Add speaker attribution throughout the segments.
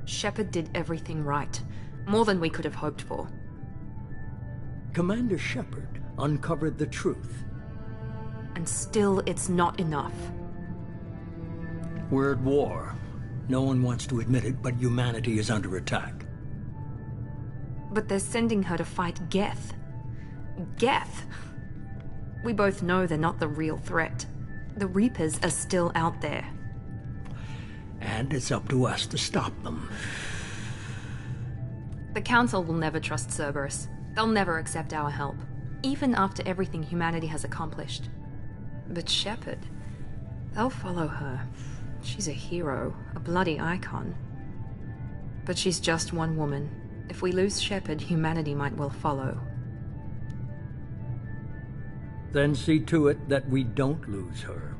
Speaker 1: Shepard did everything right. More than we could have hoped for.
Speaker 2: Commander Shepard uncovered the truth.
Speaker 1: And still, it's not enough.
Speaker 2: We're at war. No one wants to admit it, but humanity is under attack.
Speaker 1: But they're sending her to fight Geth. Geth! We both know they're not the real threat. The Reapers are still out there.
Speaker 2: And it's up to us to stop them.
Speaker 1: The Council will never trust Cerberus. They'll never accept our help, even after everything humanity has accomplished. But Shepard, they'll follow her. She's a hero, a bloody icon. But she's just one woman. If we lose Shepard, humanity might well follow.
Speaker 2: Then see to it that we don't lose her.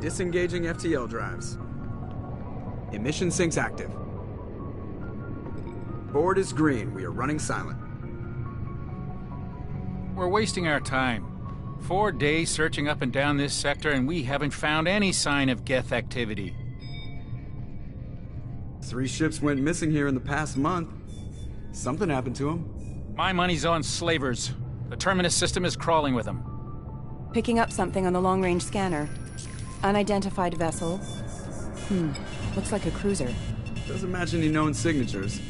Speaker 3: Disengaging FTL drives. Emission sinks active. Board is green. We are running silent.
Speaker 4: We're wasting our time. 4 days searching up and down this sector, and we haven't found any sign of Geth activity.
Speaker 3: 3 ships went missing here in the past month. Something happened to them.
Speaker 4: My money's on slavers. The Terminus system is crawling with them.
Speaker 5: Picking up something on the long-range scanner. Unidentified vessel. Looks like a cruiser.
Speaker 3: Doesn't match any known signatures.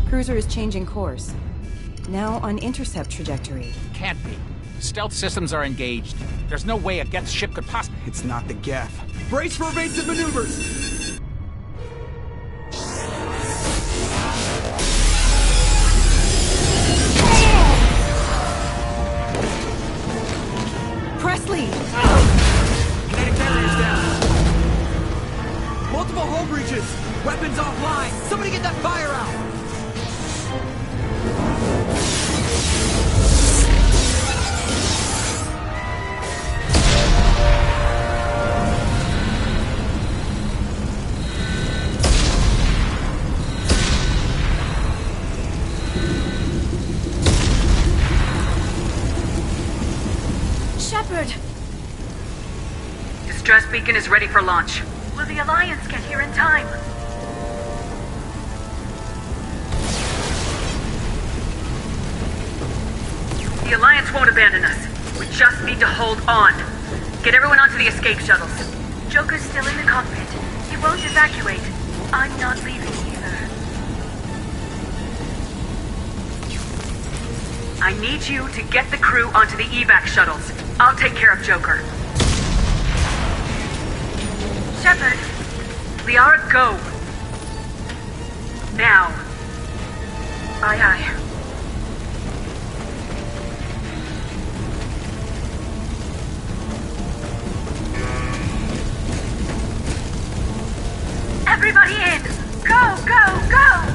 Speaker 5: Cruiser is changing course. Now on intercept trajectory.
Speaker 4: Can't be. Stealth systems are engaged. There's no way a Geth ship could possibly...
Speaker 3: It's not the Geth. Brace for evasive maneuvers!
Speaker 5: Presley!
Speaker 3: Kinetic barriers down. Multiple hull breaches. Weapons offline. Somebody get that fire out.
Speaker 5: Shepard!
Speaker 6: Distress beacon is ready for launch. Will the Alliance get here in time? The Alliance won't abandon us. We just need to hold on. Get everyone onto the escape shuttles. Joker's still in the cockpit. He won't evacuate. I'm not leaving either. I need you to get the crew onto the evac shuttles. I'll take care of Joker. Shepard! Liara, go! Now. Aye, aye. Everybody in! Go, go, go!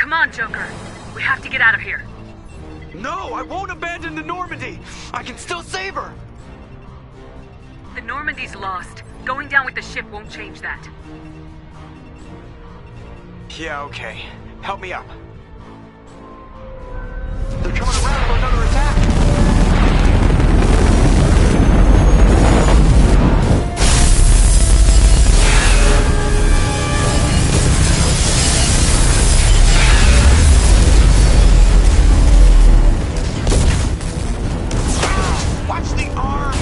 Speaker 6: Come on, Joker. We have to get out of here.
Speaker 3: No, I won't abandon the Normandy! I can still save her!
Speaker 6: The Normandy's lost. Going down with the ship won't change that.
Speaker 3: Yeah, okay. Help me up. They're coming around for another attack! Watch the arm!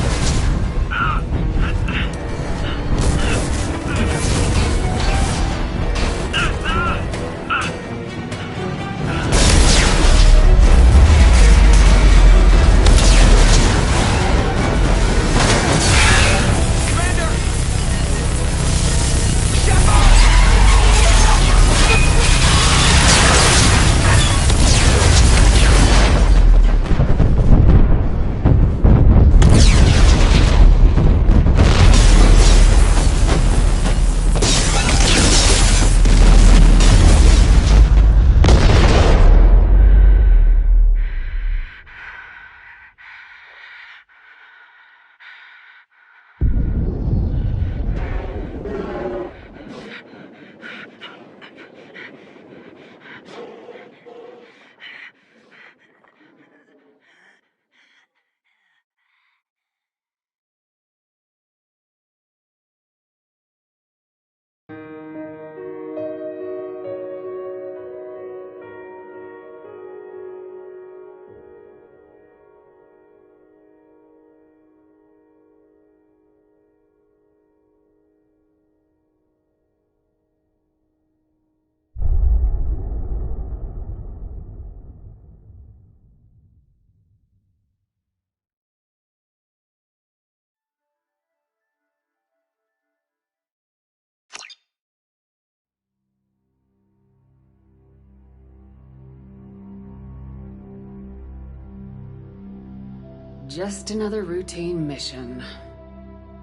Speaker 7: Just another routine mission.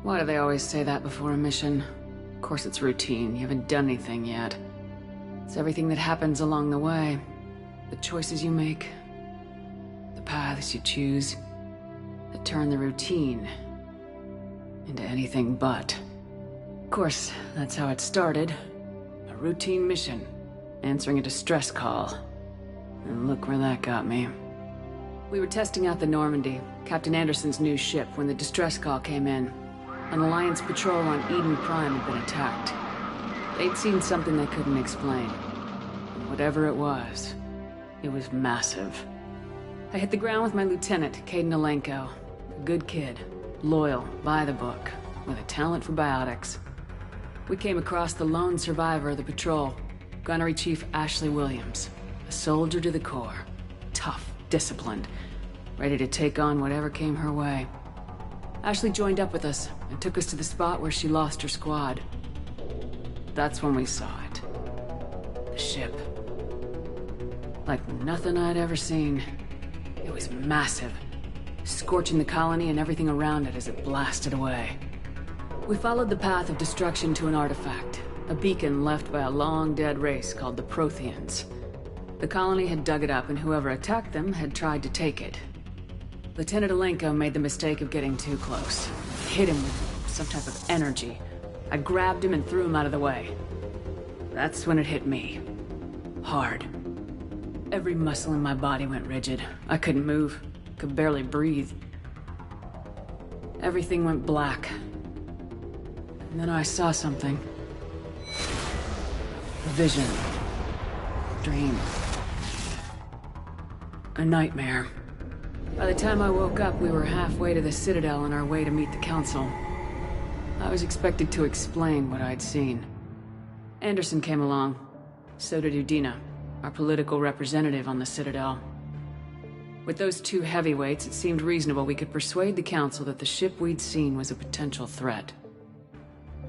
Speaker 7: Why do they always say that before a mission? Of course it's routine. You haven't done anything yet. It's everything that happens along the way. The choices you make. The paths you choose. That turn the routine into anything but. Of course, that's how it started. A routine mission. Answering a distress call. And look where that got me. We were testing out the Normandy, Captain Anderson's new ship, when the distress call came in. An Alliance patrol on Eden Prime had been attacked. They'd seen something they couldn't explain. And whatever it was massive. I hit the ground with my lieutenant, Kaidan Alenko. A good kid, loyal, by the book, with a talent for biotics. We came across the lone survivor of the patrol, Gunnery Chief Ashley Williams. A soldier to the core. Tough, disciplined, ready to take on whatever came her way. Ashley joined up with us and took us to the spot where she lost her squad. That's when we saw it. The ship. Like nothing I'd ever seen. It was massive, scorching the colony and everything around it as it blasted away. We followed the path of destruction to an artifact, a beacon left by a long-dead race called the Protheans. The colony had dug it up, and whoever attacked them had tried to take it. Lieutenant Alenko made the mistake of getting too close. Hit him with some type of energy. I grabbed him and threw him out of the way. That's when it hit me. Hard. Every muscle in my body went rigid. I couldn't move. Could barely breathe. Everything went black. And then I saw something. A vision. Dream. A nightmare. By the time I woke up, we were halfway to the Citadel on our way to meet the Council. I was expected to explain what I'd seen. Anderson came along. So did Udina, our political representative on the Citadel. With those two heavyweights, it seemed reasonable we could persuade the Council that the ship we'd seen was a potential threat.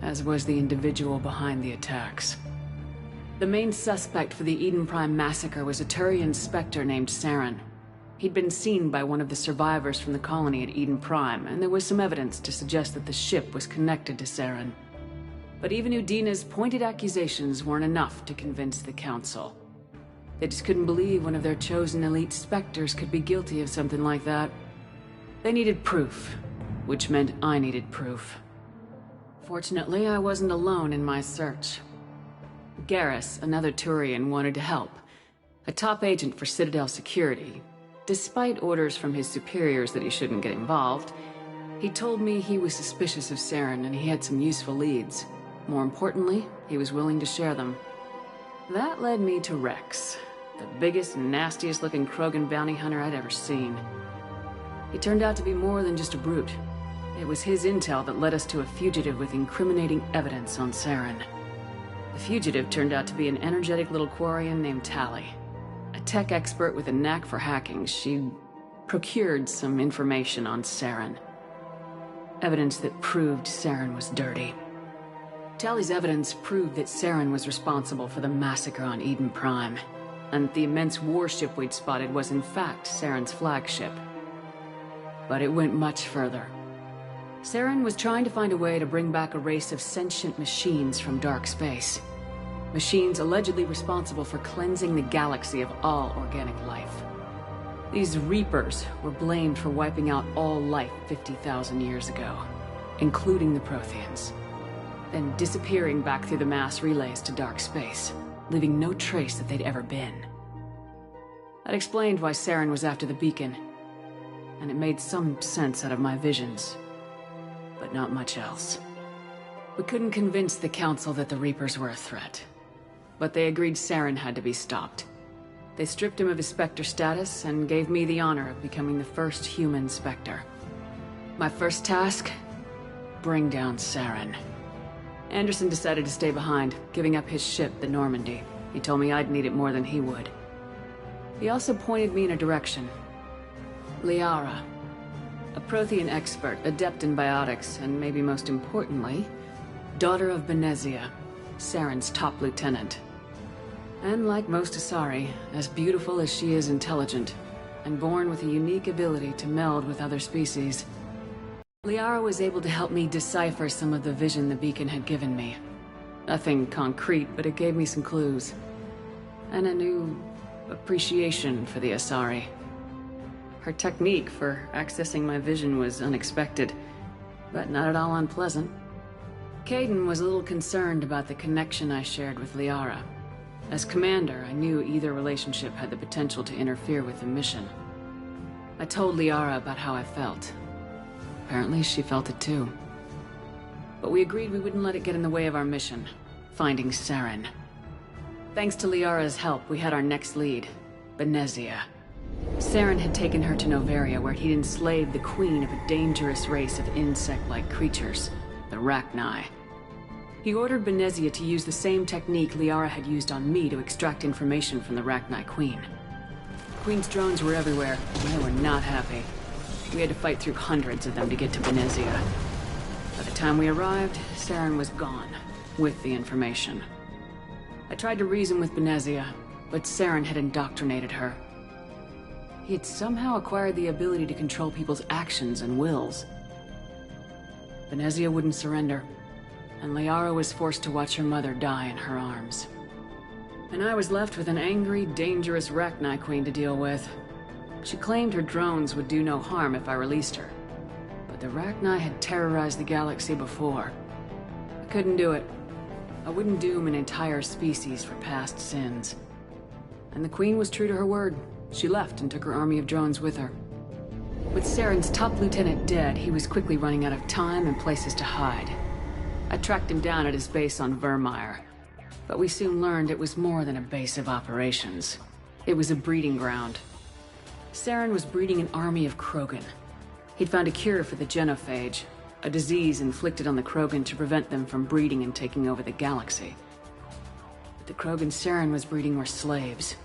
Speaker 7: As was the individual behind the attacks. The main suspect for the Eden Prime massacre was a Turian Spectre named Saren. He'd been seen by one of the survivors from the colony at Eden Prime, and there was some evidence to suggest that the ship was connected to Saren. But even Udina's pointed accusations weren't enough to convince the Council. They just couldn't believe one of their chosen elite Spectres could be guilty of something like that. They needed proof, which meant I needed proof. Fortunately, I wasn't alone in my search. Garrus, another Turian, wanted to help. A top agent for Citadel Security. Despite orders from his superiors that he shouldn't get involved, he told me he was suspicious of Saren and he had some useful leads. More importantly, he was willing to share them. That led me to Rex, the biggest, nastiest looking Krogan bounty hunter I'd ever seen. He turned out to be more than just a brute. It was his intel that led us to a fugitive with incriminating evidence on Saren. The fugitive turned out to be an energetic little Quarian named Tali. A tech expert with a knack for hacking, she'd procured some information on Saren. Evidence that proved Saren was dirty. Tali's evidence proved that Saren was responsible for the massacre on Eden Prime, and the immense warship we'd spotted was in fact Saren's flagship. But it went much further. Saren was trying to find a way to bring back a race of sentient machines from dark space. Machines allegedly responsible for cleansing the galaxy of all organic life. These Reapers were blamed for wiping out all life 50,000 years ago, including the Protheans, then disappearing back through the mass relays to dark space, leaving no trace that they'd ever been. That explained why Saren was after the beacon, and it made some sense out of my visions, but not much else. We couldn't convince the Council that the Reapers were a threat, but they agreed Saren had to be stopped. They stripped him of his Spectre status and gave me the honor of becoming the first human Spectre. My first task? Bring down Saren. Anderson decided to stay behind, giving up his ship, the Normandy. He told me I'd need it more than he would. He also pointed me in a direction. Liara. A Prothean expert, adept in biotics, and maybe most importantly, daughter of Benezia, Saren's top lieutenant. And like most Asari, as beautiful as she is intelligent, and born with a unique ability to meld with other species. Liara was able to help me decipher some of the vision the beacon had given me. Nothing concrete, but it gave me some clues. And a new appreciation for the Asari. Her technique for accessing my vision was unexpected, but not at all unpleasant. Kaidan was a little concerned about the connection I shared with Liara. As commander, I knew either relationship had the potential to interfere with the mission. I told Liara about how I felt. Apparently, she felt it too. But we agreed we wouldn't let it get in the way of our mission, finding Saren. Thanks to Liara's help, we had our next lead, Benezia. Saren had taken her to Noveria, where he'd enslaved the queen of a dangerous race of insect-like creatures, the Rachni. He ordered Benezia to use the same technique Liara had used on me to extract information from the Rachni Queen. The Queen's drones were everywhere, and they were not happy. We had to fight through hundreds of them to get to Benezia. By the time we arrived, Saren was gone, with the information. I tried to reason with Benezia, but Saren had indoctrinated her. He had somehow acquired the ability to control people's actions and wills. Benezia wouldn't surrender, and Liara was forced to watch her mother die in her arms. And I was left with an angry, dangerous Rachni Queen to deal with. She claimed her drones would do no harm if I released her. But the Rachni had terrorized the galaxy before. I couldn't do it. I wouldn't doom an entire species for past sins. And the Queen was true to her word. She left and took her army of drones with her. With Saren's top lieutenant dead, he was quickly running out of time and places to hide. I tracked him down at his base on Vermeer, but we soon learned it was more than a base of operations. It was a breeding ground. Saren was breeding an army of Krogan. He'd found a cure for the genophage, a disease inflicted on the Krogan to prevent them from breeding and taking over the galaxy. But the Krogan Saren was breeding were slaves,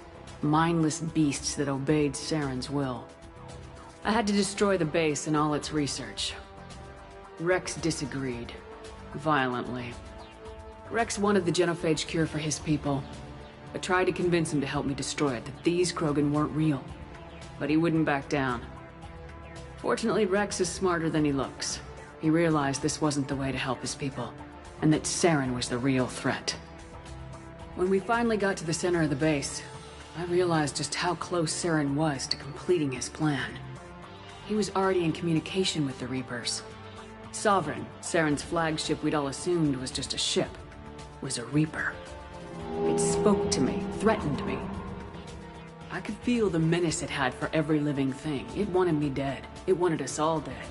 Speaker 7: mindless beasts that obeyed Saren's will. I had to destroy the base and all its research. Rex disagreed. Violently. Rex wanted the genophage cure for his people. I tried to convince him to help me destroy it, that these Krogan weren't real. But he wouldn't back down. Fortunately, Rex is smarter than he looks. He realized this wasn't the way to help his people, and that Saren was the real threat. When we finally got to the center of the base, I realized just how close Saren was to completing his plan. He was already in communication with the Reapers. Sovereign, Saren's flagship we'd all assumed was just a ship, was a Reaper. It spoke to me, threatened me. I could feel the menace it had for every living thing. It wanted me dead. It wanted us all dead.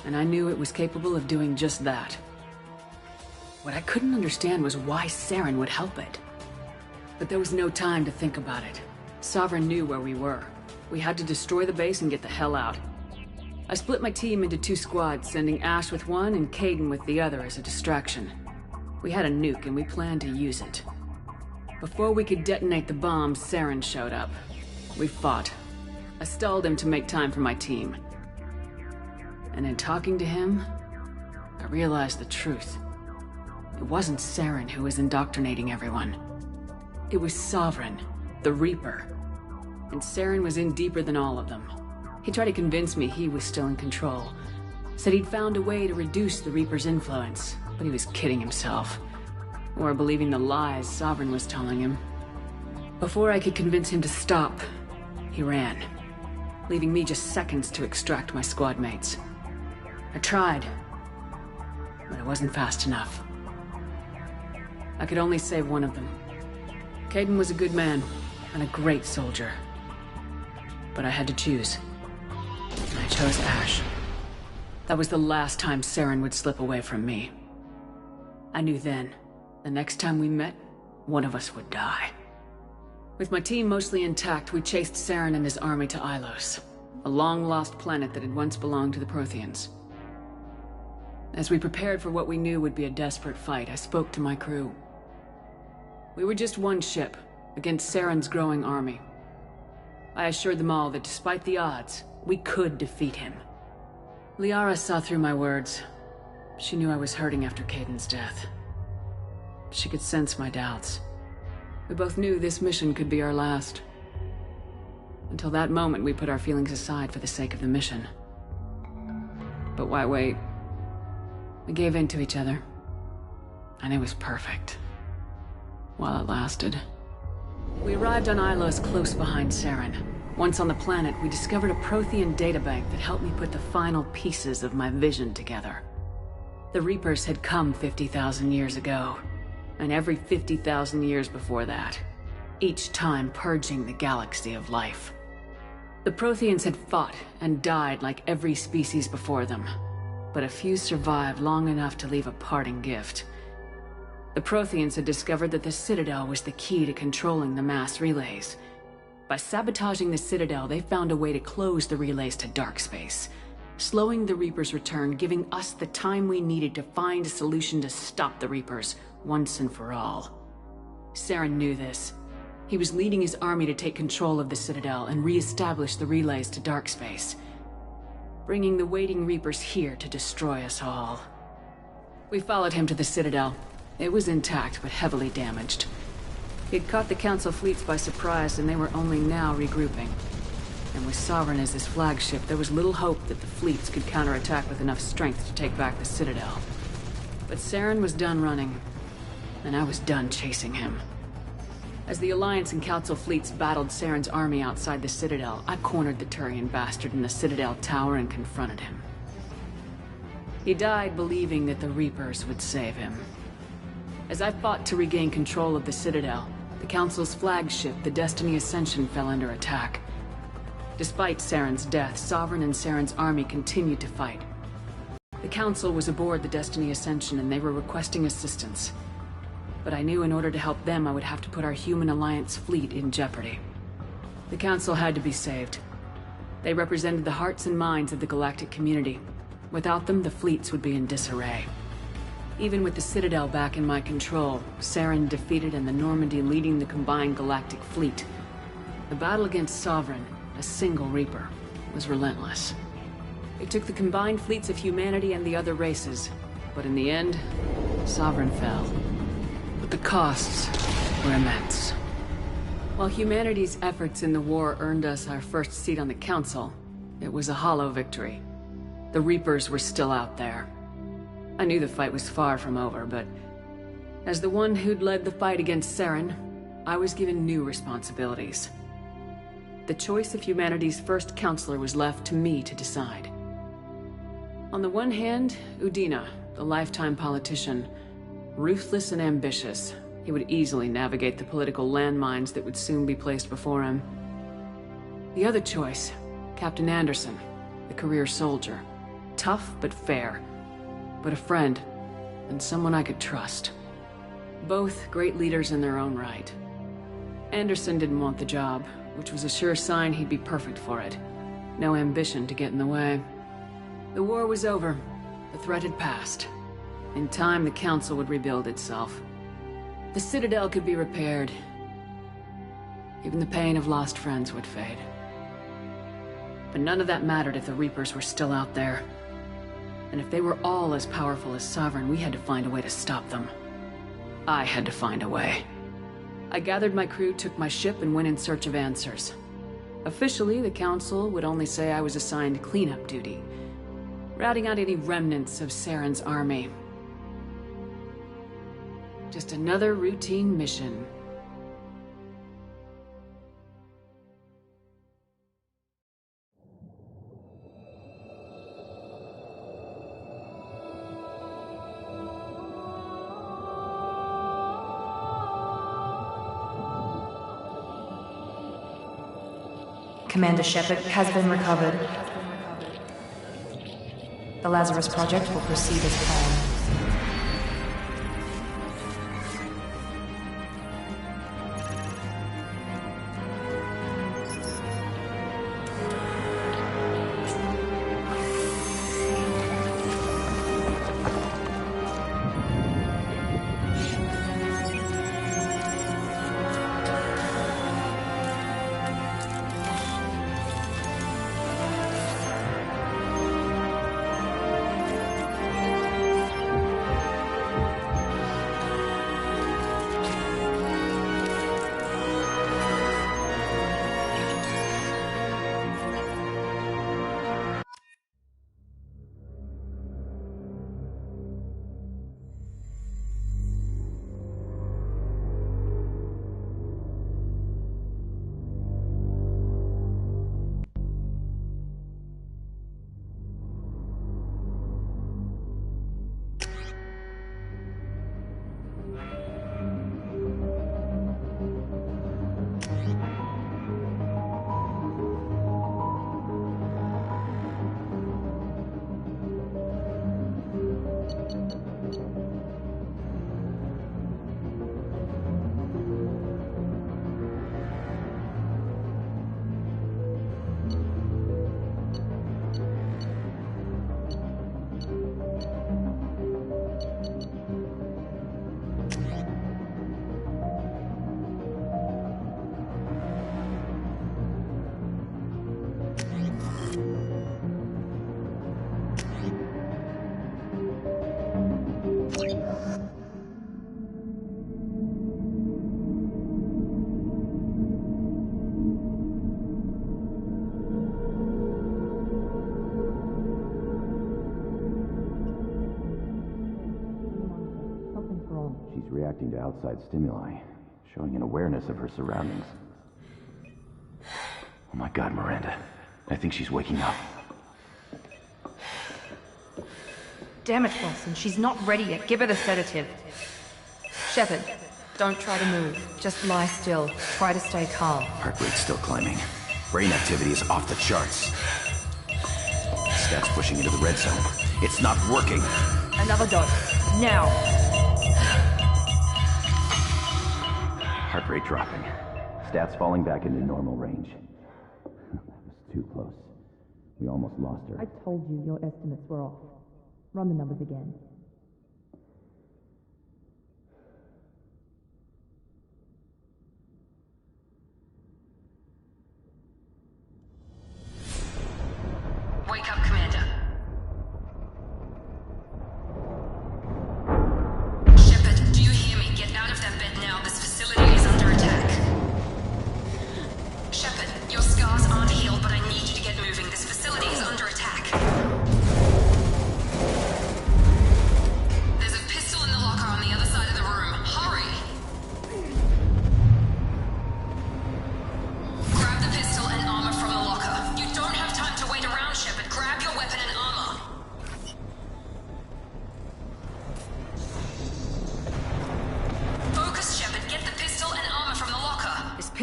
Speaker 7: And I knew it was capable of doing just that. What I couldn't understand was why Saren would help it. But there was no time to think about it. Sovereign knew where we were. We had to destroy the base and get the hell out. I split my team into 2 squads, sending Ash with one and Kaidan with the other as a distraction. We had a nuke and we planned to use it. Before we could detonate the bomb, Saren showed up. We fought. I stalled him to make time for my team. And in talking to him, I realized the truth. It wasn't Saren who was indoctrinating everyone. It was Sovereign, the Reaper. And Saren was in deeper than all of them. He tried to convince me he was still in control. Said he'd found a way to reduce the Reaper's influence, but he was kidding himself. Or believing the lies Sovereign was telling him. Before I could convince him to stop, he ran, leaving me just seconds to extract my squad mates. I tried, but it wasn't fast enough. I could only save one of them. Kaidan was a good man, and a great soldier. But I had to choose. And I chose Ash. That was the last time Saren would slip away from me. I knew then, the next time we met, one of us would die. With my team mostly intact, we chased Saren and his army to Ilos, a long-lost planet that had once belonged to the Protheans. As we prepared for what we knew would be a desperate fight, I spoke to my crew. We were just one ship, against Saren's growing army. I assured them all that despite the odds, we could defeat him. Liara saw through my words. She knew I was hurting after Kaidan's death. She could sense my doubts. We both knew this mission could be our last. Until that moment, we put our feelings aside for the sake of the mission. But why wait? We gave in to each other. And it was perfect. While it lasted. We arrived on Ilos close behind Saren. Once on the planet, we discovered a Prothean databank that helped me put the final pieces of my vision together. The Reapers had come 50,000 years ago, and every 50,000 years before that, each time purging the galaxy of life. The Protheans had fought and died like every species before them, but a few survived long enough to leave a parting gift. The Protheans had discovered that the Citadel was the key to controlling the mass relays. By sabotaging the Citadel, they found a way to close the relays to dark space, slowing the Reapers' return, giving us the time we needed to find a solution to stop the Reapers once and for all. Saren knew this. He was leading his army to take control of the Citadel and re-establish the relays to dark space, bringing the waiting Reapers here to destroy us all. We followed him to the Citadel. It was intact, but heavily damaged. He'd caught the Council fleets by surprise, and they were only now regrouping. And with Sovereign as his flagship, there was little hope that the fleets could counterattack with enough strength to take back the Citadel. But Saren was done running, and I was done chasing him. As the Alliance and Council fleets battled Saren's army outside the Citadel, I cornered the Turian bastard in the Citadel tower and confronted him. He died believing that the Reapers would save him. As I fought to regain control of the Citadel, the Council's flagship, the Destiny Ascension, fell under attack. Despite Saren's death, Sovereign and Saren's army continued to fight. The Council was aboard the Destiny Ascension and they were requesting assistance. But I knew in order to help them, I would have to put our human Alliance fleet in jeopardy. The Council had to be saved. They represented the hearts and minds of the galactic community. Without them, the fleets would be in disarray. Even with the Citadel back in my control, Saren defeated and the Normandy leading the combined galactic fleet. The battle against Sovereign, a single Reaper, was relentless. It took the combined fleets of humanity and the other races, but in the end, Sovereign fell. But the costs were immense. While humanity's efforts in the war earned us our first seat on the Council, it was a hollow victory. The Reapers were still out there. I knew the fight was far from over, but as the one who'd led the fight against Saren, I was given new responsibilities. The choice of humanity's first counselor was left to me to decide. On the one hand, Udina, the lifetime politician. Ruthless and ambitious, he would easily navigate the political landmines that would soon be placed before him. The other choice, Captain Anderson, the career soldier. Tough but fair, but a friend, and someone I could trust. Both great leaders in their own right. Anderson didn't want the job, which was a sure sign he'd be perfect for it. No ambition to get in the way. The war was over. The threat had passed. In time, the Council would rebuild itself. The Citadel could be repaired. Even the pain of lost friends would fade. But none of that mattered if the Reapers were still out there. And if they were all as powerful as Sovereign, we had to find a way to stop them. I had to find a way. I gathered my crew, took my ship, and went in search of answers. Officially, the Council would only say I was assigned cleanup duty, routing out any remnants of Saren's army. Just another routine mission.
Speaker 1: Commander Shepard has been recovered. The Lazarus Project will proceed as planned.
Speaker 8: She's reacting to outside stimuli, showing an awareness of her surroundings. Oh my God, Miranda. I think she's waking up.
Speaker 1: Damn it, Wilson. She's not ready yet. Give her the sedative. Shepard, don't try to move. Just lie still. Try to stay calm.
Speaker 8: Heart rate's still climbing. Brain activity is off the charts. Stats pushing into the red zone. It's not working.
Speaker 1: Another dose. Now.
Speaker 8: Heart rate dropping. Stats falling back into normal range. That was too close. We almost lost her.
Speaker 1: I told you your estimates were off. Run the numbers again.
Speaker 6: Wake up, Commander. Shepard, do you hear me? Get out of that bed now. This facility is under attack. Shepard, your scars aren't healed, but I need you to get moving. This facility is under attack.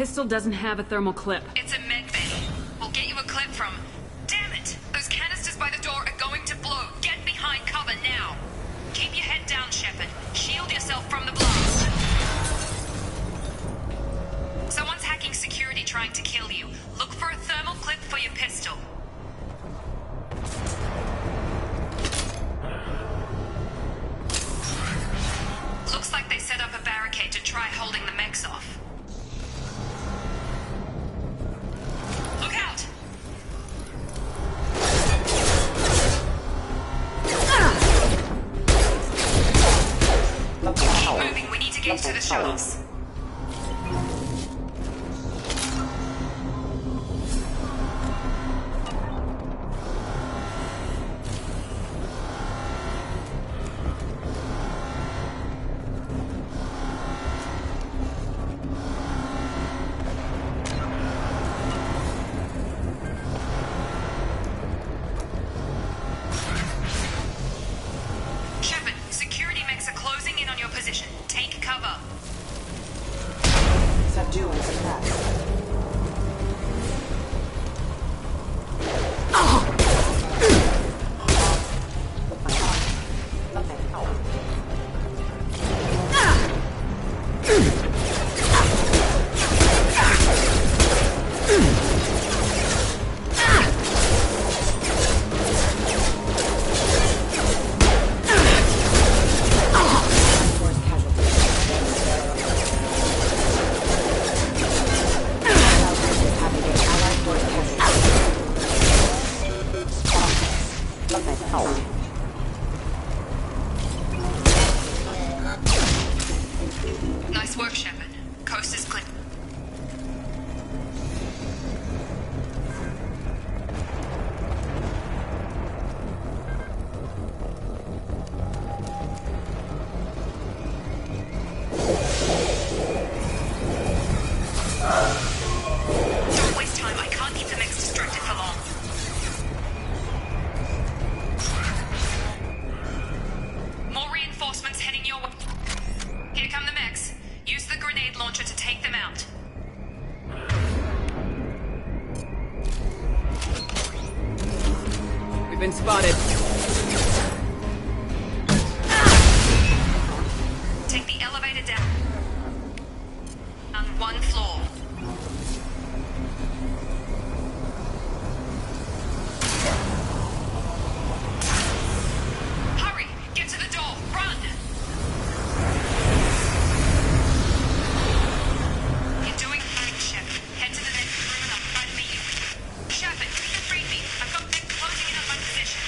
Speaker 6: pistol doesn't have a thermal clip.
Speaker 9: It's a medbay. We'll get you a clip from... Damn it! Those canisters by the door are going to blow. Get behind cover now. Keep your head down, Shepard. Shield yourself from the blast. Someone's hacking security trying to kill you. Look for a thermal clip for your pistol. Looks like they set up a barricade to try holding the mechs off. Look out! Keep moving, we need to get to the shuttles. Nice work, Shepard. Coast is clear. Don't waste time. I can't keep the mechs distracted for long. More reinforcements heading your way. Here come the mechs. Use the grenade launcher to take them out.
Speaker 6: We've been spotted.
Speaker 9: Take the elevator down. On one floor. Hurry! Get to the door! Run! You're doing fine, Shepard. Head to the next room and I'll try to meet you. Shepard, you can read me. I've got them closing in on my position.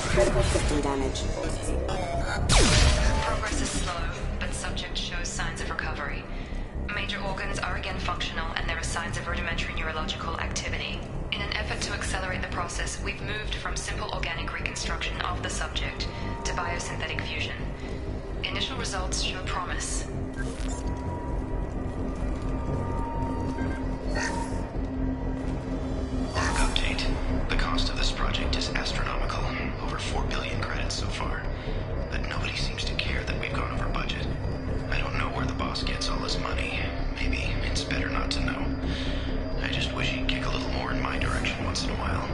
Speaker 5: Critical system damage.
Speaker 9: Progress is slow, but subject shows signs of recovery. Major organs are again functional, and there are signs of rudimentary neurological activity. In an effort to accelerate the process, we've moved from simple organic reconstruction of the subject to biosynthetic fusion. Initial results show promise.
Speaker 8: Update. The cost of this project is astronomical. Over 4 billion credits so far. But nobody seems to care that we've gone over budget. I don't know where the boss gets all this money. Maybe it's better not to know. I just wish he'd kick a little more in my direction once in a while.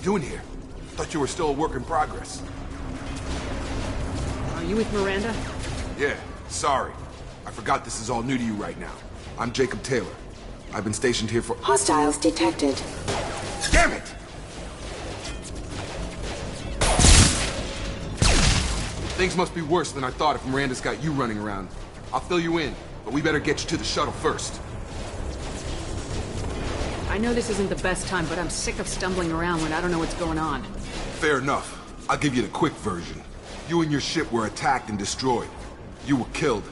Speaker 10: Doing here? Thought you were still a work in progress.
Speaker 6: Are you with Miranda?
Speaker 10: Yeah, sorry. I forgot this is all new to you right now. I'm Jacob Taylor. I've been stationed here for—
Speaker 11: Hostiles detected.
Speaker 10: Damn it! Things must be worse than I thought if Miranda's got you running around. I'll fill you in, but we better get you to the shuttle first.
Speaker 7: I know this isn't the best time, but I'm sick of stumbling around when I don't know what's going on.
Speaker 10: Fair enough. I'll give you the quick version. You and your ship were attacked and destroyed. You were killed.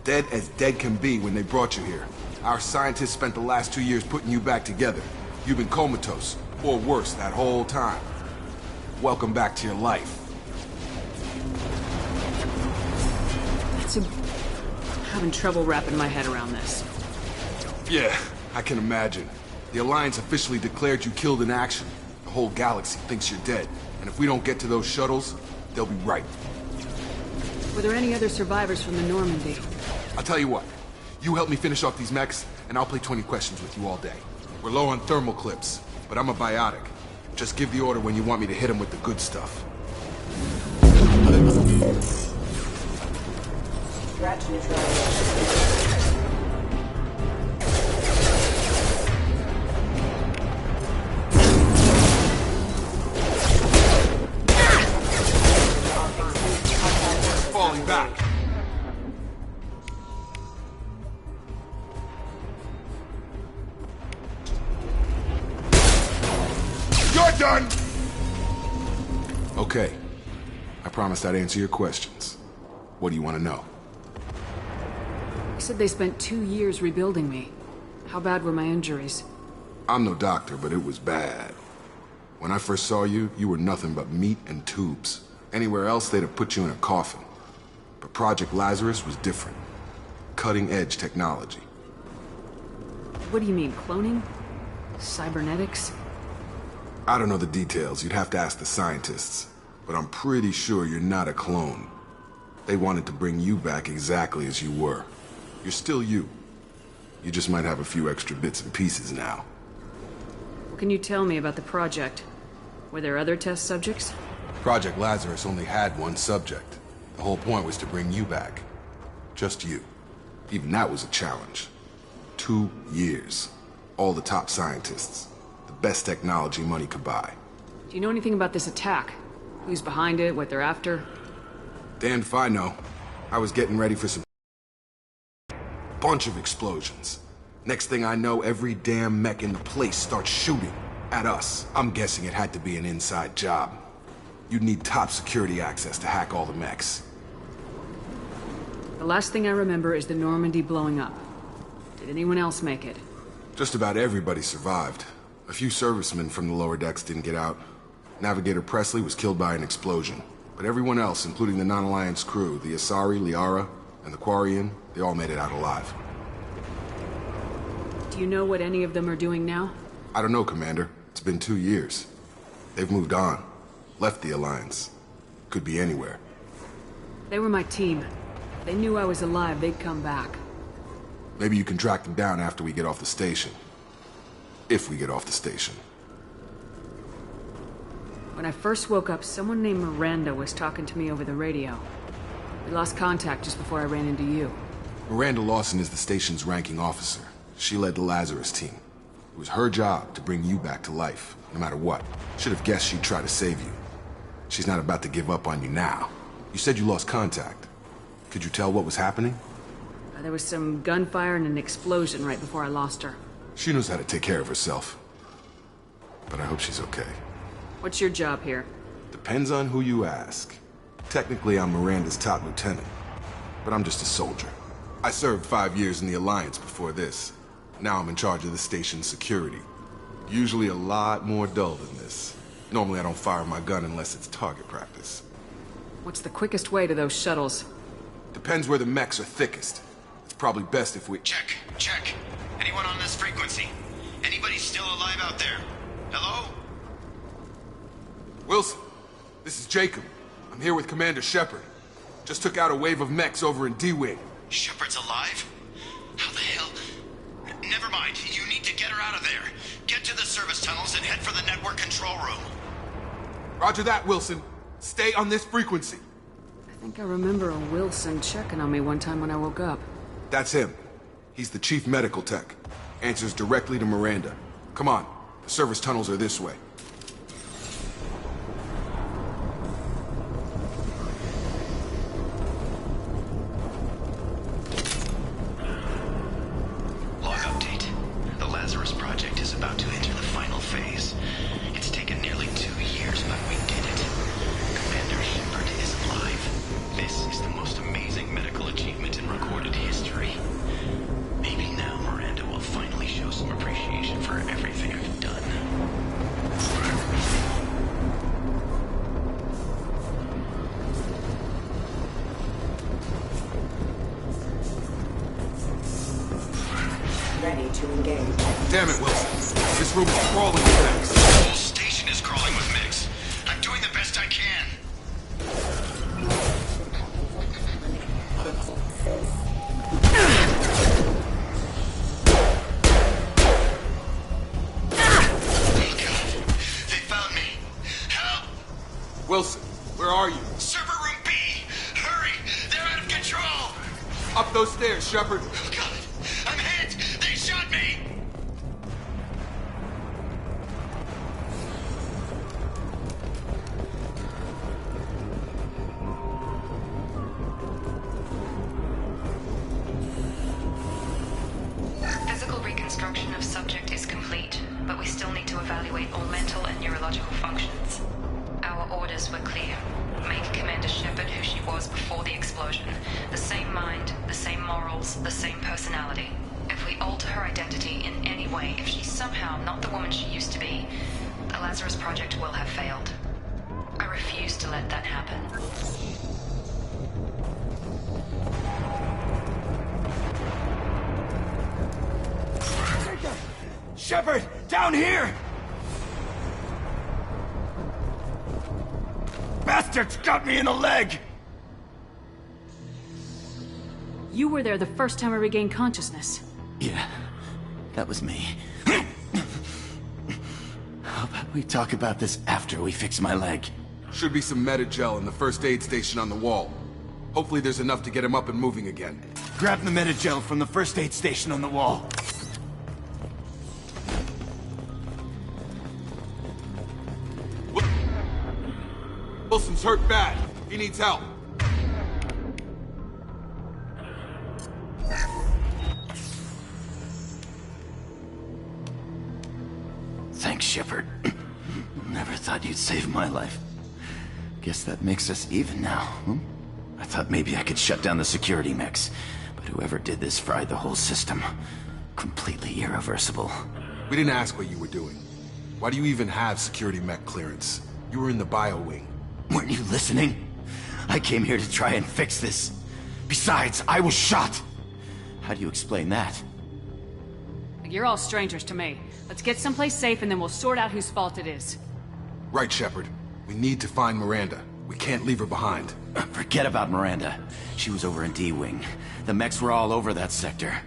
Speaker 10: Dead as dead can be when they brought you here. Our scientists spent the last 2 years putting you back together. You've been comatose, or worse, that whole time. Welcome back to your life.
Speaker 7: I'm having trouble wrapping my head around this.
Speaker 10: Yeah, I can imagine. The Alliance officially declared you killed in action. The whole galaxy thinks you're dead. And if we don't get to those shuttles, they'll be right.
Speaker 7: Were there any other survivors from the Normandy?
Speaker 10: I'll tell you what. You help me finish off these mechs, and I'll play 20 questions with you all day. We're low on thermal clips, but I'm a biotic. Just give the order when you want me to hit them with the good stuff.
Speaker 11: Threat neutralized.
Speaker 10: Falling back. You're done! Okay. I promised I'd answer your questions. What do you want to know?
Speaker 7: You said they spent 2 years rebuilding me. How bad were my injuries?
Speaker 10: I'm no doctor, but it was bad. When I first saw you, you were nothing but meat and tubes. Anywhere else, they'd have put you in a coffin. But Project Lazarus was different. Cutting-edge technology.
Speaker 7: What do you mean, cloning? Cybernetics?
Speaker 10: I don't know the details. You'd have to ask the scientists. But I'm pretty sure you're not a clone. They wanted to bring you back exactly as you were. You're still you. You just might have a few extra bits and pieces now.
Speaker 7: What can you tell me about the project? Were there other test subjects?
Speaker 10: Project Lazarus only had one subject. The whole point was to bring you back. Just you. Even that was a challenge. 2 years. All the top scientists. The best technology money could buy.
Speaker 7: Do you know anything about this attack? Who's behind it, what they're after?
Speaker 10: Damned if I know. I was getting ready for some bunch of explosions. Next thing I know, every damn mech in the place starts shooting at us. I'm guessing it had to be an inside job. You'd need top security access to hack all the mechs.
Speaker 7: The last thing I remember is the Normandy blowing up. Did anyone else make it?
Speaker 10: Just about everybody survived. A few servicemen from the lower decks didn't get out. Navigator Presley was killed by an explosion. But everyone else, including the non-Alliance crew, the Asari, Liara, and the Quarian, they all made it out alive.
Speaker 7: Do you know what any of them are doing now?
Speaker 10: I don't know, Commander. It's been 2 years. They've moved on. Left the Alliance. Could be anywhere.
Speaker 7: They were my team. If they knew I was alive, they'd come back.
Speaker 10: Maybe you can track them down after we get off the station. If we get off the station.
Speaker 7: When I first woke up, someone named Miranda was talking to me over the radio. We lost contact just before I ran into you.
Speaker 10: Miranda Lawson is the station's ranking officer. She led the Lazarus team. It was her job to bring you back to life, no matter what. Should have guessed she'd try to save you. She's not about to give up on you now. You said you lost contact. Could you tell what was happening?
Speaker 7: There was some gunfire and an explosion right before I lost her.
Speaker 10: She knows how to take care of herself. But I hope she's okay.
Speaker 7: What's your job here?
Speaker 10: Depends on who you ask. Technically, I'm Miranda's top lieutenant. But I'm just a soldier. I served 5 years in the Alliance before this. Now I'm in charge of the station's security. Usually a lot more dull than this. Normally I don't fire my gun unless it's target practice.
Speaker 7: What's the quickest way to those shuttles?
Speaker 10: Depends where the mechs are thickest. It's probably best if we—
Speaker 8: Check. Anyone on this frequency? Anybody still alive out there? Hello?
Speaker 10: Wilson, this is Jacob. I'm here with Commander Shepard. Just took out a wave of mechs over in D-Wing.
Speaker 8: Shepard's alive? How the hell? Never mind. You need to get her out of there. Get to the service tunnels and head for the network control room.
Speaker 10: Roger that, Wilson. Stay on this frequency.
Speaker 7: I think I remember a Wilson checking on me one time when I woke up.
Speaker 10: That's him. He's the chief medical tech. Answers directly to Miranda. Come on, the service tunnels are this way.
Speaker 8: Log update. The Lazarus Project is about to enter the final phase. It's taken nearly 2 years, but we did it. Commander Shepard is alive. This is the most amazing medical achievement in recorded history. Maybe now Miranda will finally show some appreciation for everything I've done.
Speaker 11: Ready to engage.
Speaker 10: Damn it, Wilson. This room is crawling with mechs.
Speaker 8: The whole station is crawling with mechs. I'm doing the best I can.
Speaker 10: Wilson, where are you?
Speaker 8: Server room B! Hurry! They're out of control!
Speaker 10: Up those stairs, Shepard.
Speaker 8: Oh God! I'm hit! They shot me!
Speaker 9: Physical reconstruction of subject is complete, but we still need to evaluate all mental and neurological functions. Our orders were clear. Make Commander Shepard who she was before the explosion. The same mind, the same morals, the same personality. If we alter her identity in any way, if she's somehow not the woman she used to be, the Lazarus Project will have failed. I refuse to let that happen.
Speaker 3: Shepard, down here! Bastards got me in the leg!
Speaker 12: You were there the first time I regained consciousness.
Speaker 13: Yeah, that was me. How about we talk about this after we fix my leg?
Speaker 10: Should be some Metagel in the first aid station on the wall. Hopefully there's enough to get him up and moving again.
Speaker 3: Grab the Metagel from the first aid station on the wall.
Speaker 10: Wilson's hurt bad. He needs help.
Speaker 13: Thanks, Shepard. Never thought you'd save my life. Guess that makes us even now, hmm? I thought maybe I could shut down the security mechs, but whoever did this fried the whole system. Completely irreversible.
Speaker 10: We didn't ask what you were doing. Why do you even have security mech clearance? You were in the bio wing.
Speaker 13: Weren't you listening? I came here to try and fix this. Besides, I was shot! How do you explain that?
Speaker 12: You're all strangers to me. Let's get someplace safe and then we'll sort out whose fault it is.
Speaker 10: Right, Shepard. We need to find Miranda. We can't leave her behind.
Speaker 13: Forget about Miranda. She was over in D-Wing. The mechs were all over that sector.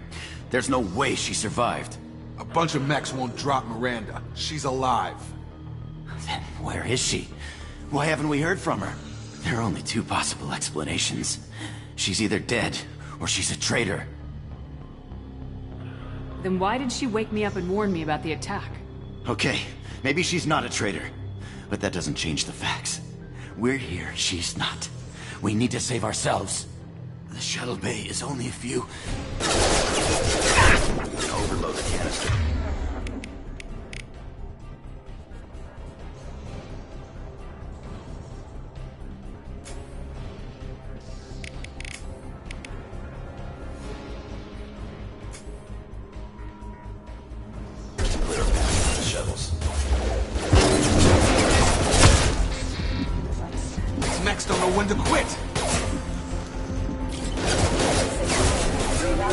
Speaker 13: There's no way she survived.
Speaker 10: A bunch of mechs won't drop Miranda. She's alive.
Speaker 13: Then where is she? Why haven't we heard from her? There are only two possible explanations. She's either dead, or she's a traitor.
Speaker 12: Then why did she wake me up and warn me about the attack?
Speaker 13: Okay, maybe she's not a traitor. But that doesn't change the facts. We're here, she's not. We need to save ourselves. The shuttle bay is only a few... An overloaded canister.
Speaker 10: Mechs don't know when to quit.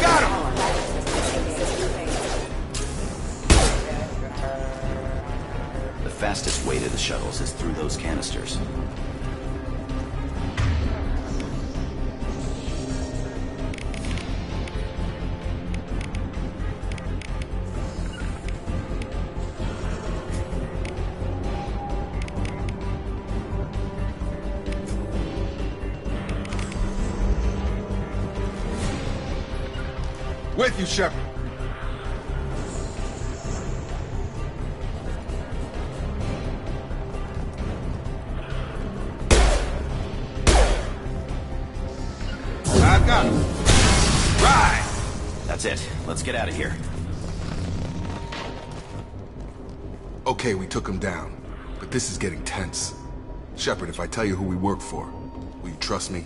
Speaker 10: Got him!
Speaker 13: The fastest way to the shuttles is through those canisters.
Speaker 10: with you, Shepard. I've got him. Right!
Speaker 13: That's it. Let's get out of here.
Speaker 10: Okay, we took him down. But this is getting tense. Shepard, if I tell you who we work for, will you trust me?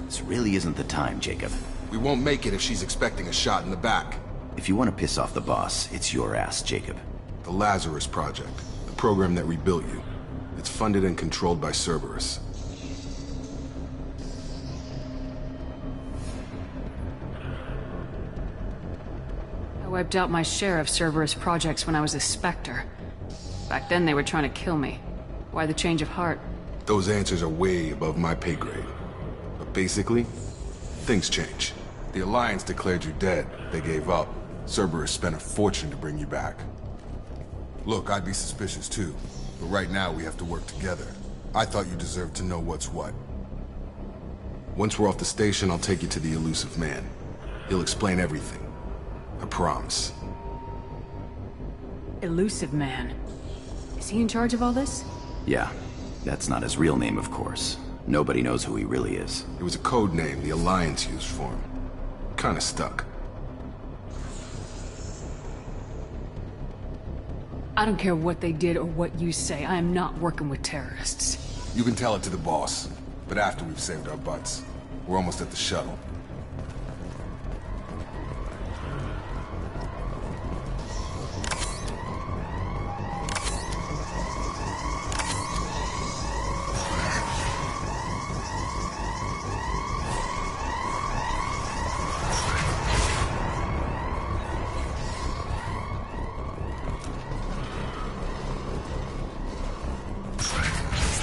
Speaker 13: This really isn't the time, Jacob.
Speaker 10: We won't make it if she's expecting a shot in the back.
Speaker 13: If you want to piss off the boss, it's your ass, Jacob.
Speaker 10: The Lazarus Project, the program that rebuilt you. It's funded and controlled by Cerberus.
Speaker 12: I wiped out my share of Cerberus projects when I was a Spectre. Back then they were trying to kill me. Why the change of heart?
Speaker 10: Those answers are way above my pay grade. But basically, things change. The Alliance declared you dead. They gave up. Cerberus spent a fortune to bring you back. Look, I'd be suspicious too. But right now we have to work together. I thought you deserved to know what's what. Once we're off the station, I'll take you to the Elusive Man. He'll explain everything. I promise.
Speaker 12: Elusive Man. Is he in charge of all this?
Speaker 13: Yeah. That's not his real name, of course. Nobody knows who he really is.
Speaker 10: It was a code name the Alliance used for him. Kinda stuck.
Speaker 12: I don't care what they did or what you say. I am not working with terrorists.
Speaker 10: You can tell it to the boss, but after we've saved our butts. We're almost at the shuttle.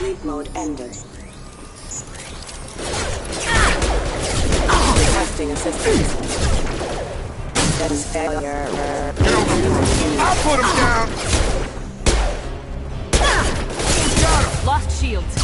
Speaker 11: Sleep mode ended. Testing assistance. Status failure.
Speaker 10: I'll put him down! Got him!
Speaker 12: Lost shields.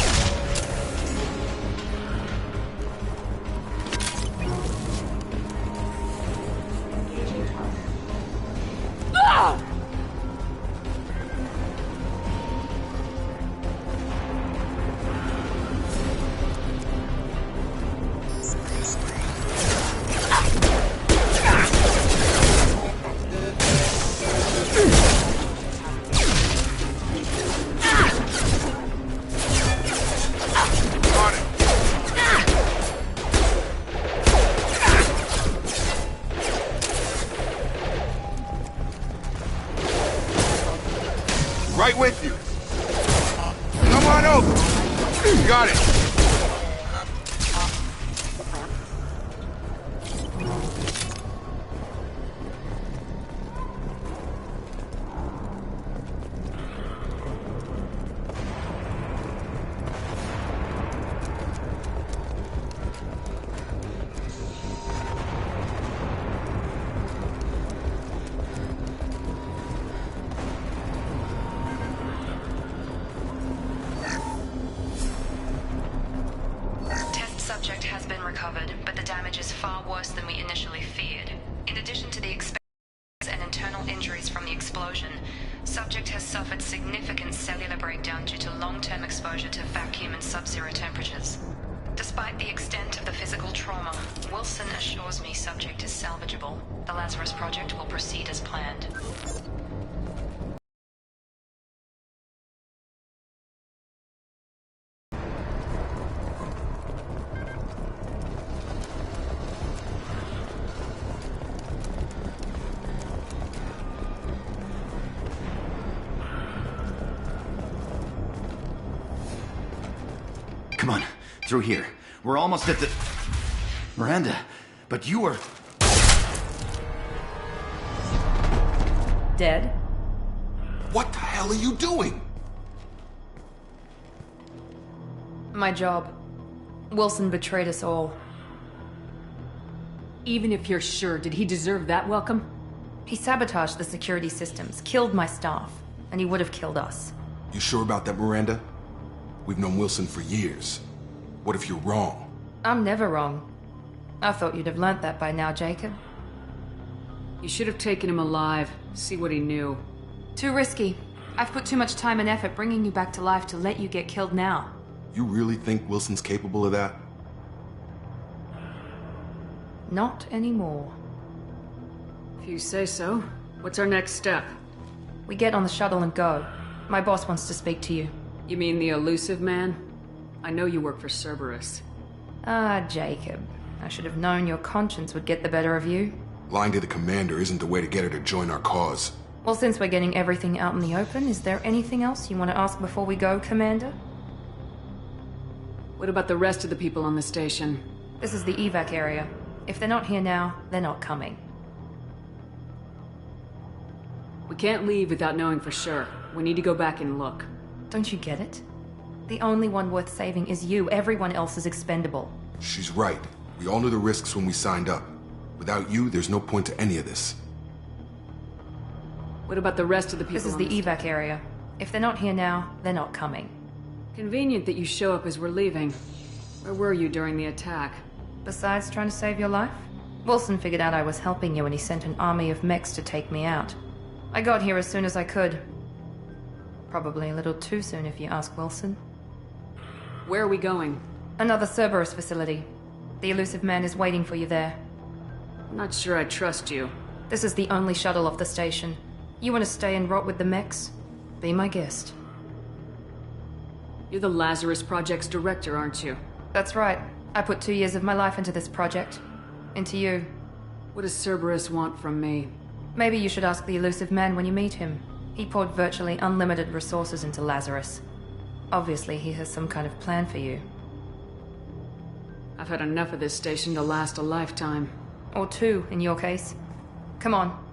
Speaker 10: Right with you. Come on over. Got it.
Speaker 9: Subject has been recovered, but the damage is far worse than we initially feared. In addition to the expenses and internal injuries from the explosion, subject has suffered significant cellular breakdown due to long-term exposure to vacuum and sub-zero temperatures. Despite the extent of the physical trauma, Wilson assures me subject is salvageable. The Lazarus Project will proceed as planned.
Speaker 13: Come on, through here. We're almost at the... Miranda, but you are...
Speaker 1: Dead?
Speaker 10: What the hell are you doing?
Speaker 1: My job. Wilson betrayed us all.
Speaker 12: Even if you're sure, did he deserve that welcome?
Speaker 1: He sabotaged the security systems, killed my staff, and he would have killed us.
Speaker 10: You sure about that, Miranda? We've known Wilson for years. What if you're wrong?
Speaker 1: I'm never wrong. I thought you'd have learnt that by now, Jacob.
Speaker 12: You should have taken him alive, see what he knew.
Speaker 1: Too risky. I've put too much time and effort bringing you back to life to let you get killed now.
Speaker 10: You really think Wilson's capable of that?
Speaker 1: Not anymore.
Speaker 12: If you say so. What's our next step?
Speaker 1: We get on the shuttle and go. My boss wants to speak to you.
Speaker 12: You mean the elusive man? I know you work for Cerberus.
Speaker 1: Ah, Jacob. I should have known your conscience would get the better of you.
Speaker 10: Lying to the commander isn't the way to get her to join our cause.
Speaker 1: Well, since we're getting everything out in the open, is there anything else you want to ask before we go, Commander?
Speaker 12: What about the rest of the people on the station?
Speaker 1: This is the evac area. If they're not here now, they're not coming.
Speaker 12: We can't leave without knowing for sure. We need to go back and look.
Speaker 1: Don't you get it? The only one worth saving is you. Everyone else is expendable.
Speaker 10: She's right. We all knew the risks when we signed up. Without you, there's no point to any of this.
Speaker 12: What about the rest of the people?
Speaker 1: This is the evac area. If they're not here now, they're not coming.
Speaker 12: Convenient that you show up as we're leaving. Where were you during the attack?
Speaker 1: Besides trying to save your life? Wilson figured out I was helping you and he sent an army of mechs to take me out. I got here as soon as I could. Probably a little too soon if you ask Wilson.
Speaker 12: Where are we going?
Speaker 1: Another Cerberus facility. The elusive man is waiting for you there.
Speaker 12: I'm not sure I trust you.
Speaker 1: This is the only shuttle off the station. You want to stay and rot with the mechs? Be my guest.
Speaker 12: You're the Lazarus Project's director, aren't you?
Speaker 1: That's right. I put 2 years of my life into this project. Into you.
Speaker 12: What does Cerberus want from me?
Speaker 1: Maybe you should ask the elusive man when you meet him. He poured virtually unlimited resources into Lazarus. Obviously, he has some kind of plan for you.
Speaker 12: I've had enough of this station to last a lifetime.
Speaker 1: Or 2, in your case. Come on.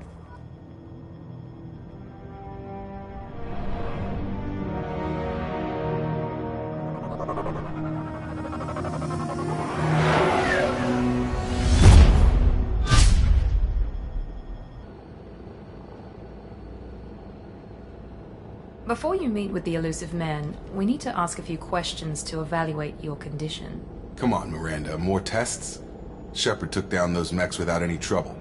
Speaker 1: Before you meet with the elusive man, we need to ask a few questions to evaluate your condition.
Speaker 10: Come on, Miranda. More tests? Shepard took down those mechs without any trouble.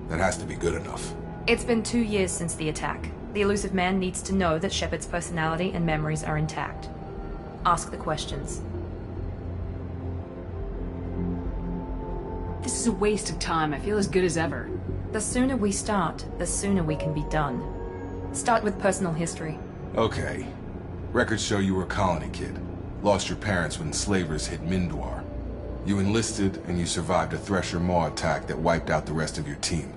Speaker 10: That has to be good enough.
Speaker 1: It's been 2 years since the attack. The elusive man needs to know that Shepard's personality and memories are intact. Ask the questions.
Speaker 12: This is a waste of time. I feel as good as ever.
Speaker 1: The sooner we start, the sooner we can be done. Start with personal history.
Speaker 10: Okay. Records show you were a colony kid. Lost your parents when slavers hit Mindwar. You enlisted, and you survived a Thresher Maw attack that wiped out the rest of your team.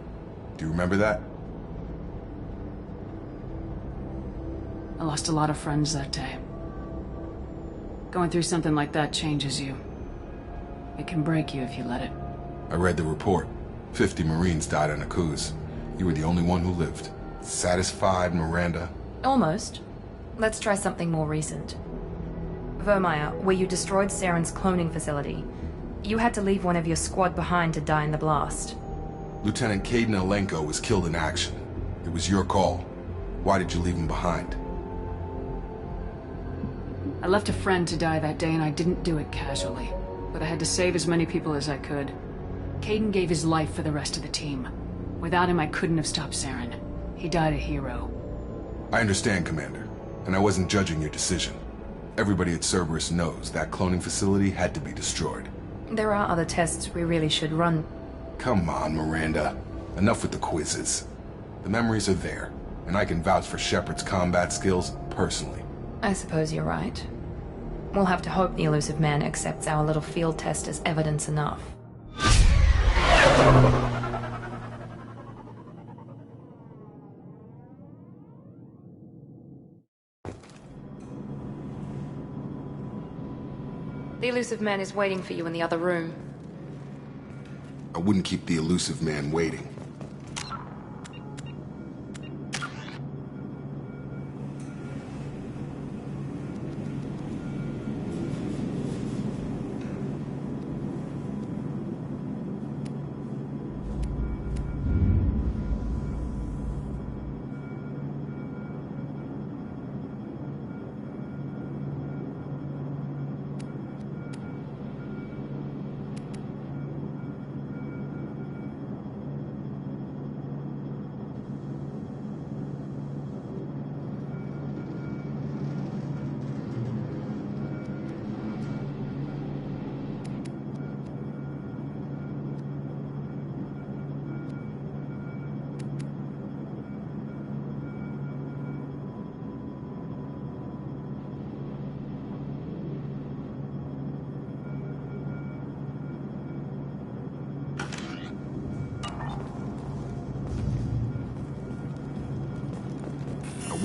Speaker 10: Do you remember that?
Speaker 12: I lost a lot of friends that day. Going through something like that changes you. It can break you if you let it.
Speaker 10: I read the report. 50 Marines died on Akuz. You were the only one who lived. Satisfied, Miranda?
Speaker 1: Almost. Let's try something more recent. Vermeer, where you destroyed Saren's cloning facility. You had to leave one of your squad behind to die in the blast.
Speaker 10: Lieutenant Kaidan Alenko was killed in action. It was your call. Why did you leave him behind?
Speaker 12: I left a friend to die that day and I didn't do it casually. But I had to save as many people as I could. Kaidan gave his life for the rest of the team. Without him, I couldn't have stopped Saren. He died a hero.
Speaker 10: I understand, Commander. And I wasn't judging your decision. Everybody at Cerberus knows that cloning facility had to be destroyed.
Speaker 1: There are other tests we really should run.
Speaker 10: Come on, Miranda. Enough with the quizzes. The memories are there, and I can vouch for Shepard's combat skills personally.
Speaker 1: I suppose you're right. We'll have to hope the elusive man accepts our little field test as evidence enough. The elusive man is waiting for you in the other room.
Speaker 10: I wouldn't keep the elusive man waiting.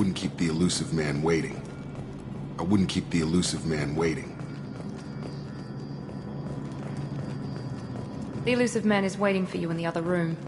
Speaker 10: wouldn't keep the elusive man waiting. I wouldn't keep the elusive man waiting.
Speaker 1: The elusive man is waiting for you in the other room.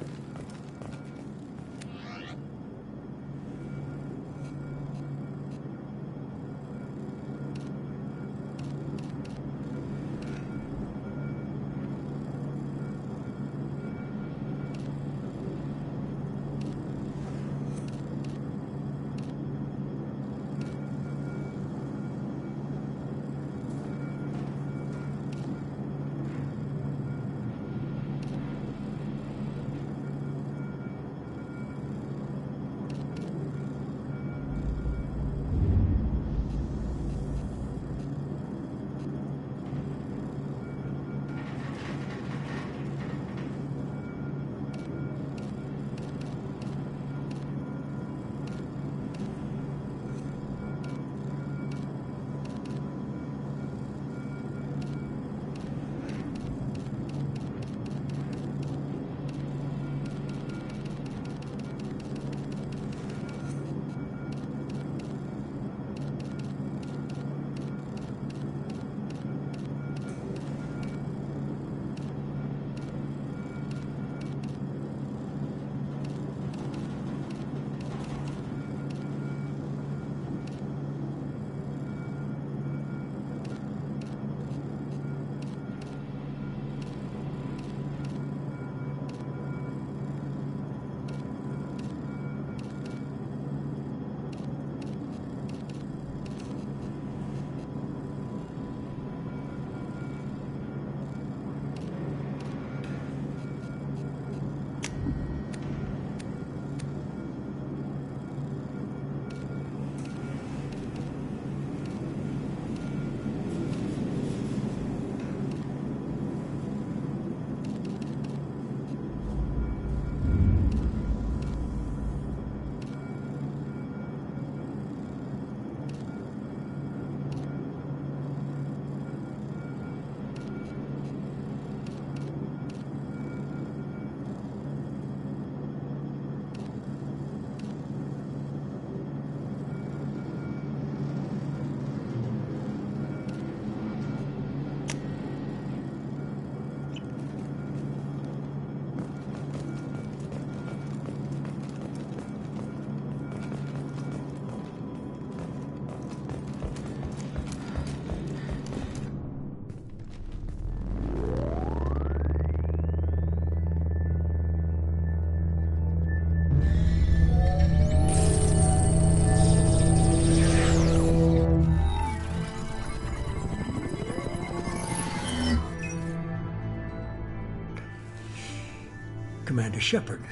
Speaker 2: Commander Shepard.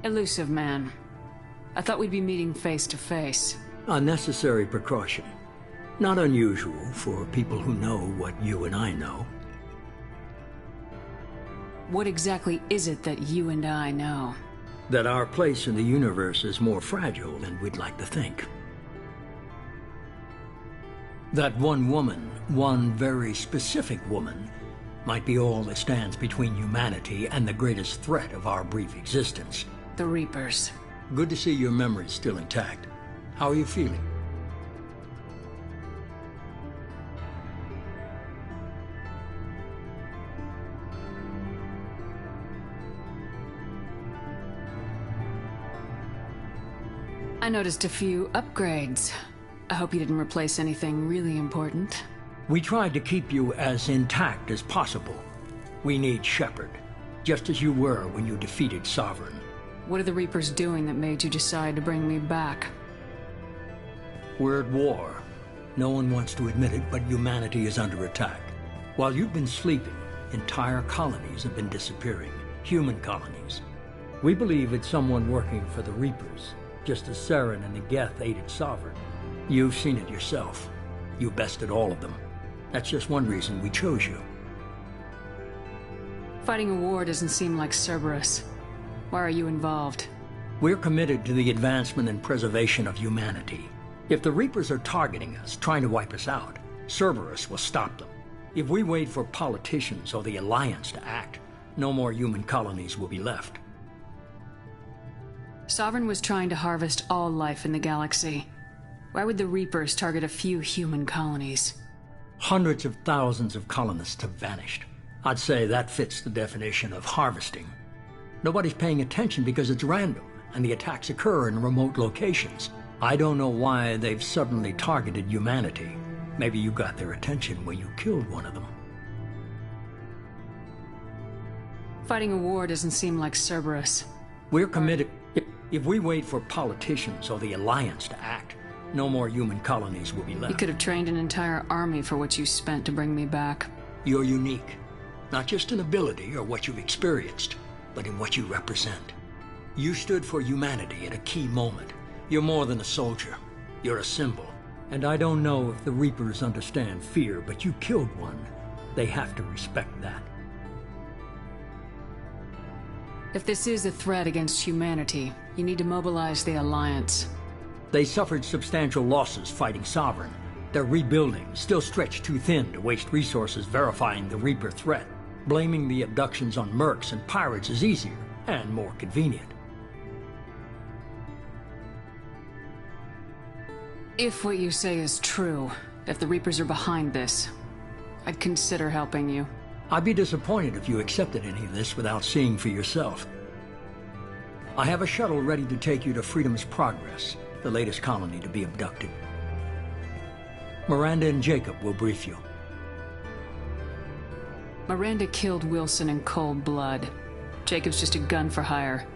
Speaker 12: Elusive man. I thought we'd be meeting face to face.
Speaker 2: Unnecessary precaution. Not unusual for people who know what you and I know.
Speaker 12: What exactly is it that you and I know?
Speaker 2: That our place in the universe is more fragile than we'd like to think. That one woman, one very specific woman, might be all that stands between humanity and the greatest threat of our brief existence.
Speaker 12: The Reapers.
Speaker 2: Good to see your memory's still intact. How are you feeling?
Speaker 12: I noticed a few upgrades. I hope you didn't replace anything really important.
Speaker 2: We tried to keep you as intact as possible. We need Shepard, just as you were when you defeated Sovereign.
Speaker 12: What are the Reapers doing that made you decide to bring me back?
Speaker 2: We're at war. No one wants to admit it, but humanity is under attack. While you've been sleeping, entire colonies have been disappearing. Human colonies. We believe it's someone working for the Reapers, just as Saren and the Geth aided Sovereign. You've seen it yourself. You bested all of them. That's just one reason we chose you.
Speaker 12: Fighting a war doesn't seem like Cerberus. Why are you involved?
Speaker 2: We're committed to the advancement and preservation of humanity. If the Reapers are targeting us, trying to wipe us out, Cerberus will stop them. If we wait for politicians or the Alliance to act, no more human colonies will be left.
Speaker 12: Sovereign was trying to harvest all life in the galaxy. Why would the Reapers target a few human colonies?
Speaker 2: Hundreds of thousands of colonists have vanished. I'd say that fits the definition of harvesting. Nobody's paying attention because it's random, and the attacks occur in remote locations. I don't know why they've suddenly targeted humanity. Maybe you got their attention when you killed one of them.
Speaker 12: Fighting a war doesn't seem like Cerberus.
Speaker 2: We're committed. If we wait for politicians or the Alliance to act, no more human colonies will be left.
Speaker 12: You could have trained an entire army for what you spent to bring me back.
Speaker 2: You're unique. Not just in ability or what you've experienced, but in what you represent. You stood for humanity at a key moment. You're more than a soldier. You're a symbol. And I don't know if the Reapers understand fear, but you killed one. They have to respect that.
Speaker 12: If this is a threat against humanity, you need to mobilize the Alliance.
Speaker 2: They suffered substantial losses fighting Sovereign. They're rebuilding, still stretched too thin to waste resources verifying the Reaper threat. Blaming the abductions on mercs and pirates is easier and more convenient.
Speaker 12: If what you say is true, if the Reapers are behind this, I'd consider helping you.
Speaker 2: I'd be disappointed if you accepted any of this without seeing for yourself. I have a shuttle ready to take you to Freedom's Progress, the latest colony to be abducted. Miranda and Jacob will brief you.
Speaker 12: Miranda killed Wilson in cold blood. Jacob's just a gun for hire.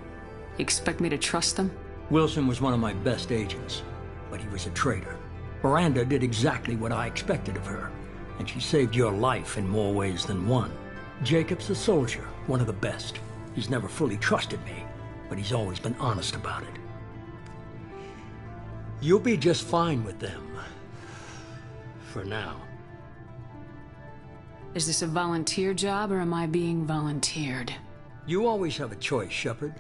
Speaker 12: You expect me to trust them?
Speaker 2: Wilson was one of my best agents, but he was a traitor. Miranda did exactly what I expected of her, and she saved your life in more ways than one. Jacob's a soldier, one of the best. He's never fully trusted me, but he's always been honest about it. You'll be just fine with them. For now.
Speaker 12: Is this a volunteer job, or am I being volunteered?
Speaker 2: You always have a choice, Shepard.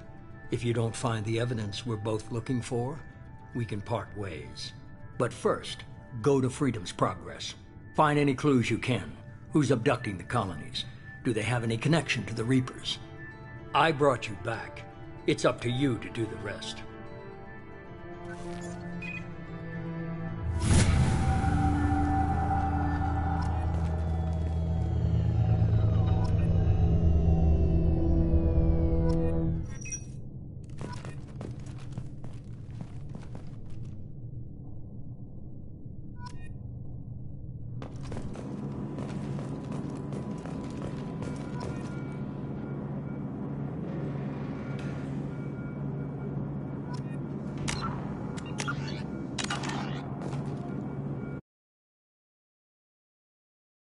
Speaker 2: If you don't find the evidence we're both looking for, we can part ways. But first, go to Freedom's Progress. Find any clues you can. Who's abducting the colonies? Do they have any connection to the Reapers? I brought you back. It's up to you to do the rest.